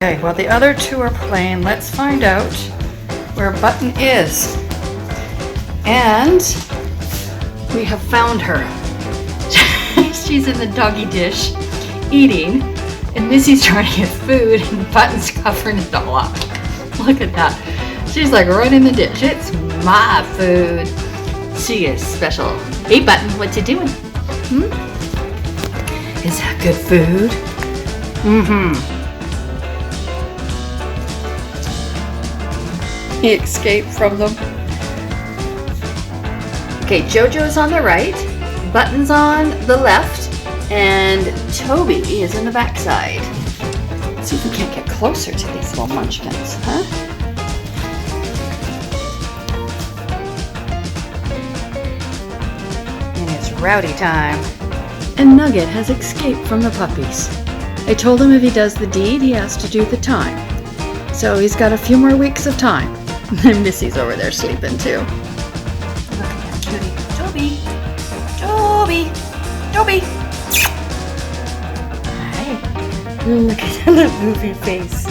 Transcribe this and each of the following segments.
Okay, while the other two are playing, let's find out where Button is. And we have found her. She's in the doggy dish eating, and Missy's trying to get food, and Button's covering it all up. Look at that. She's like right in the dish. It's my food. She is special. Hey Button, what you doing? Is that good food? He escaped from them. Okay, Jojo's on the right, Button's on the left, and Toby is in the backside. Let's see if we can't get closer to these little munchkins, huh? And it's rowdy time. And Nugget has escaped from the puppies. I told him if he does the deed, he has to do the time. So he's got a few more weeks of time. And Missy's over there sleeping too. Look at that cutie. Toby! Toby! Toby! Hi. Look at that little goofy face.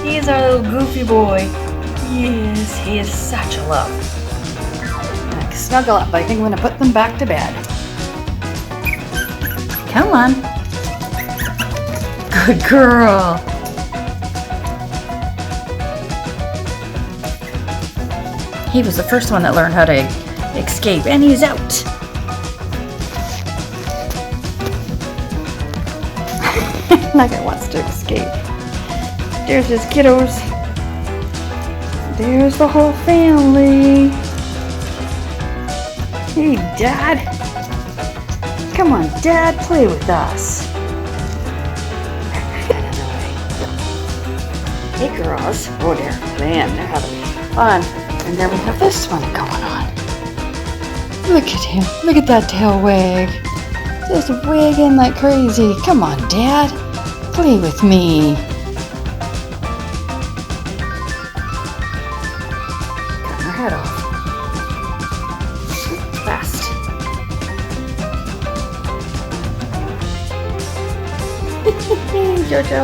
He's our little goofy boy. Yes, he is such a love. Like, snuggle up. I think I'm going to put them back to bed. Come on. Good girl. He was the first one that learned how to escape, and he's out. Nugget wants to escape. There's his kiddos. There's the whole family. Hey, Dad. Come on, Dad, play with us. Hey, girls. Oh, they're playing. They're having fun. And then we have this one going on. Look at him. Look at that tail wag. Just wagging like crazy. Come on, Dad. Play with me. Cutting her head off. Fast. Jojo.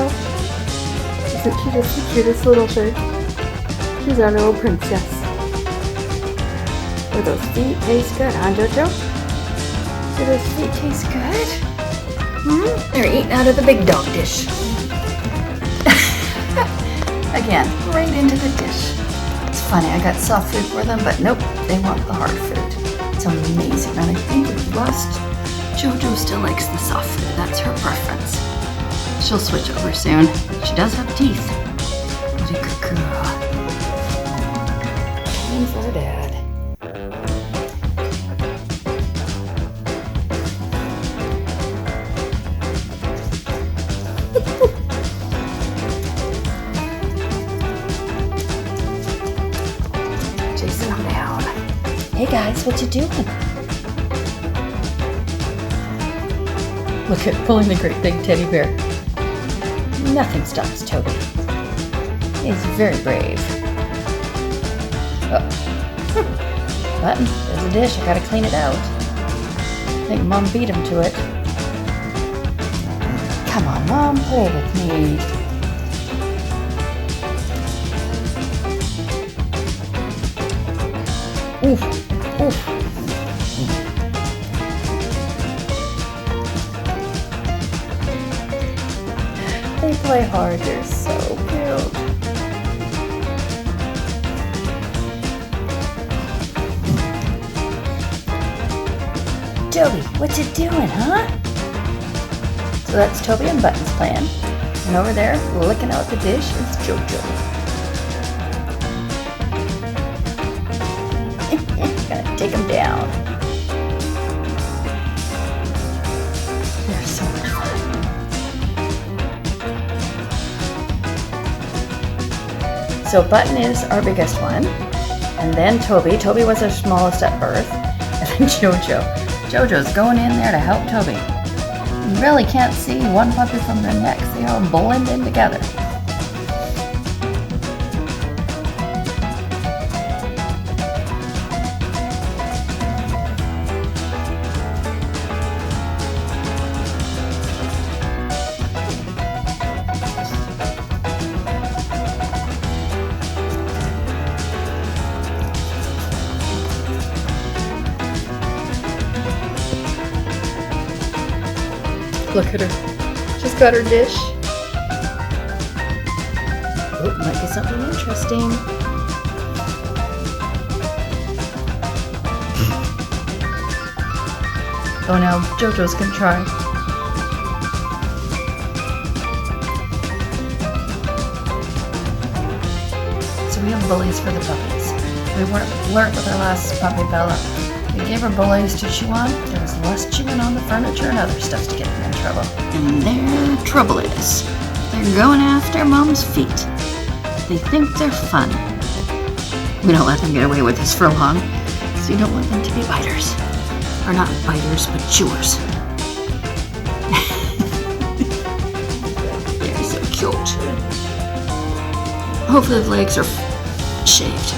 Isn't she the cutest little thing? She's our little princess. Do those feet taste good, huh, Jojo? Do those feet taste good? They're eating out of the big dog dish. Again, right into the dish. It's funny, I got soft food for them, but nope, they want the hard food. It's amazing, and I think we've lost. Jojo still likes the soft food. That's her preference. She'll switch over soon. She does have teeth. What a good girl. Time for Dad. Chasing him down. Hey guys, what you doing? Look at pulling the great big teddy bear. Nothing stops Toby. He's very brave. Oh. Button, there's a dish. I gotta clean it out. I think Mom beat him to it. Come on, Mom, play with me. Oof, oof. They play hard. They're so cute. Toby, what you doing, huh? So that's Toby and Button's plan. And over there, licking out the dish, is Jojo. Gonna take him down. They're so much fun. So Button is our biggest one. And then Toby. Toby was our smallest at birth. And then Jojo. Jojo's going in there to help Toby. You really can't see one puppy from the next. They all blend in together. Look at her. She's got her dish. Oh, might be something interesting. Oh, now JoJo's gonna try. So we have bullies for the puppies. We learned with our last puppy, Bella. We gave her bullies to chew on. There was less chewing on the furniture and other stuff to get them in trouble. And their trouble is, they're going after Mom's feet. They think they're fun. We don't let them get away with this for long, so you don't want them to be biters. Or not biters, but chewers. They're so cute. Hopefully the legs are shaved.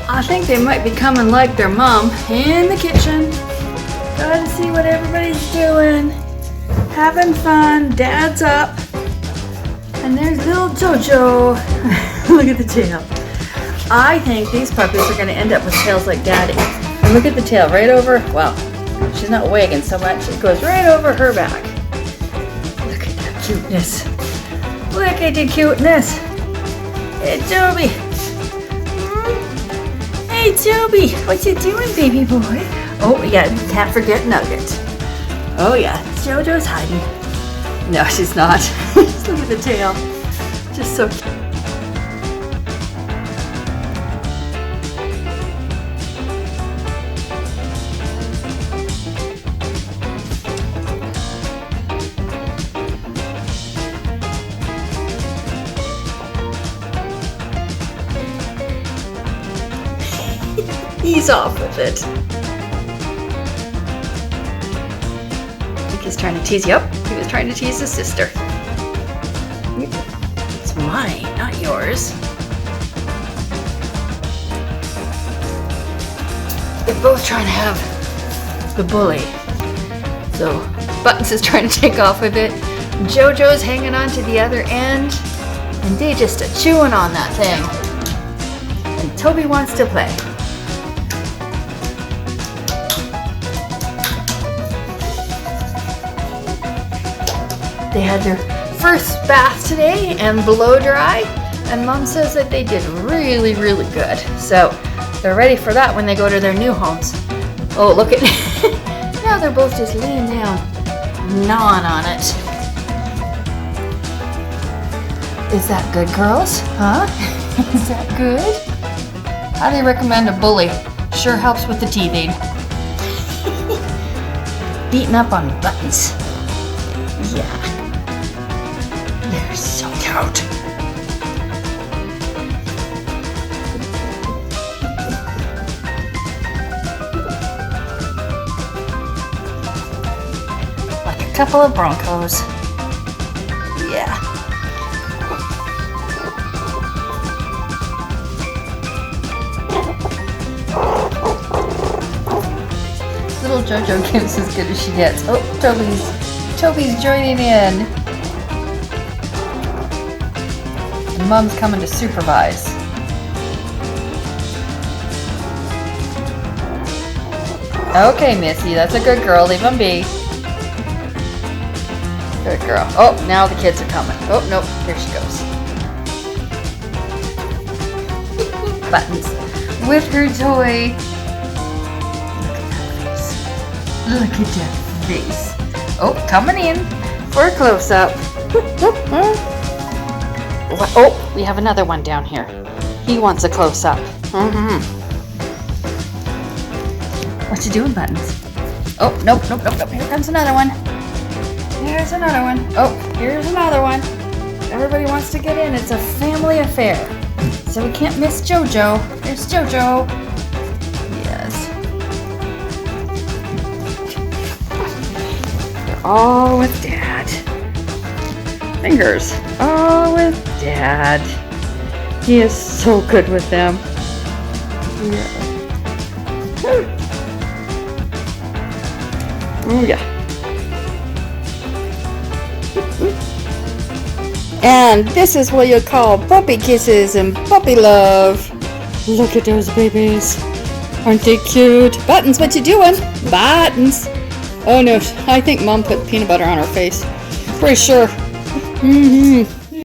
I think they might be coming like their mom in the kitchen. Gotta see what everybody's doing. Having fun. Dad's up. And there's little JoJo. Look at the tail. I think these puppies are going to end up with tails like Daddy. And look at the tail right over. Well, she's not wagging so much. It goes right over her back. Look at that cuteness. Look at the cuteness. Hey, Toby. Hey, Toby. What you doing, baby boy? Oh, yeah. Can't forget Nugget. Oh, yeah. JoJo's hiding. No, she's not. Just look at the tail. Just so cute. He's off with it. I think he's trying to tease you. Yep, he was trying to tease his sister. It's mine, not yours. They're both trying to have the bully. So Buttons is trying to take off with it. JoJo's hanging on to the other end. And they just are chewing on that thing. And Toby wants to play. They had their first bath today and blow dry, and Mom says that they did really, really good. So they're ready for that when they go to their new homes. Oh, look at now they're both just laying down, gnawing on it. Is that good, girls? Huh? Is that good? How do you recommend a bully? Sure helps with the teething. Beating up on Buttons. Yeah. They're so cute. Like a couple of Broncos. Yeah. Little JoJo gives as good as she gets. Oh, Toby's joining in. And Mom's coming to supervise. Okay, Missy, that's a good girl. Leave him be. Good girl. Oh, now the kids are coming. Oh, nope. Here she goes. Buttons with her toy. Look at that face. Oh, coming in for a close-up. Oh, we have another one down here. He wants a close-up. What you doing, Buttons? Oh, nope. Here comes another one. Here's another one. Oh, here's another one. Everybody wants to get in. It's a family affair. So we can't miss JoJo. There's JoJo. Yes. They're all with Dad. Fingers. All with Dad. He is so good with them. Yeah. Oh, yeah. And this is what you call puppy kisses and puppy love. Look at those babies. Aren't they cute? Buttons, what you doing? Buttons. Oh no, I think Mom put peanut butter on her face. Pretty sure. Mm-hmm.